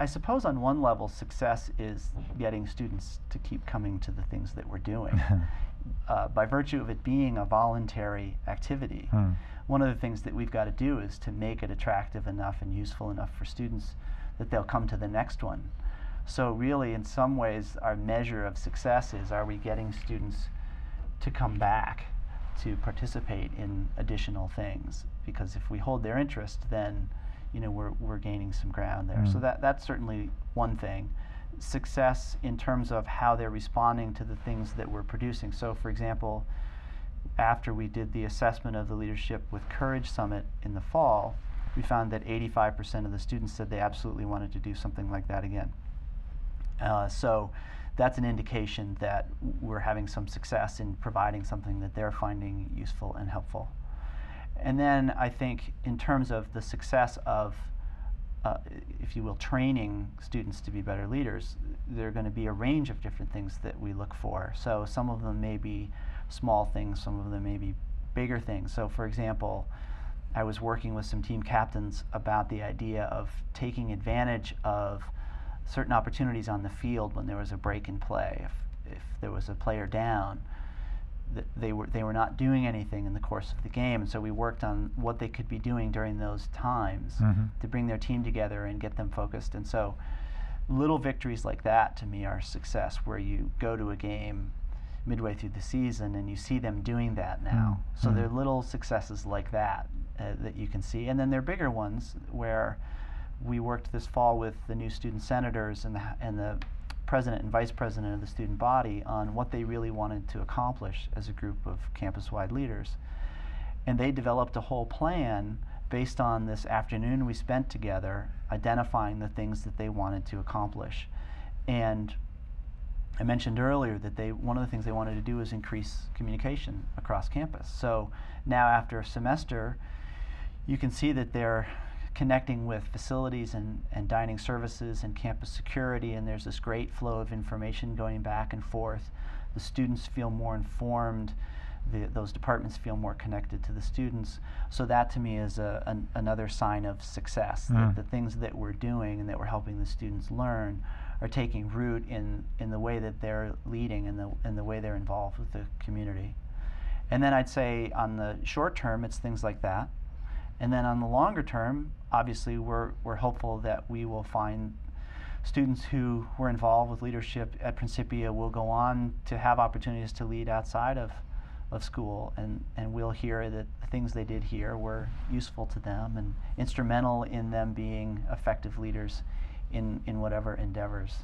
I suppose on one level, success is getting students to keep coming to the things that we're doing. By virtue of it being a voluntary activity, one of the things that we've got to do is to make it attractive enough and useful enough for students that they'll come to the next one. So really, in some ways, our measure of success is, are we getting students to come back to participate in additional things? Because if we hold their interest, then we're gaining some ground there. So that's certainly one thing. Success in terms of how they're responding to the things that we're producing. So for example, after we did the assessment of the Leadership with Courage Summit in the fall, we found that 85% of the students said they absolutely wanted to do something like that again. So that's an indication that we're having some success in providing something that they're finding useful and helpful. And then I think in terms of the success of, if you will, training students to be better leaders, there are going to be a range of different things that we look for. So some of them may be small things, some of them may be bigger things. So for example, I was working with some team captains about the idea of taking advantage of certain opportunities on the field when there was a break in play. If there was a player down, they were not doing anything in the course of the game, and so we worked on what they could be doing during those times to bring their team together and get them focused. And so little victories like that to me are success, where you go to a game midway through the season and you see them doing that now. So there are little successes like that that you can see. And then there are bigger ones where we worked this fall with the new student senators and the president and vice president of the student body on what they really wanted to accomplish as a group of campus-wide leaders. And they developed a whole plan based on this afternoon we spent together identifying the things that they wanted to accomplish. And I mentioned earlier that one of the things they wanted to do is increase communication across campus. So now after a semester, you can see that they're connecting with facilities and dining services and campus security, and there's this great flow of information going back and forth. The students feel more informed, those departments feel more connected to the students. So that to me is another sign of success, that the things that we're doing and that we're helping the students learn are taking root in the way that they're leading and the way they're involved with the community. And then I'd say on the short term, it's things like that. And then on the longer term, obviously we're hopeful that we will find students who were involved with leadership at Principia will go on to have opportunities to lead outside of school, and we'll hear that the things they did here were useful to them and instrumental in them being effective leaders in whatever endeavors.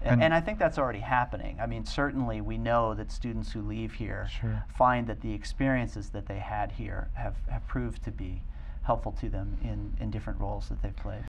And I think that's already happening. I mean, certainly we know that students who leave here find that the experiences that they had here have proved to be helpful to them in different roles that they've played.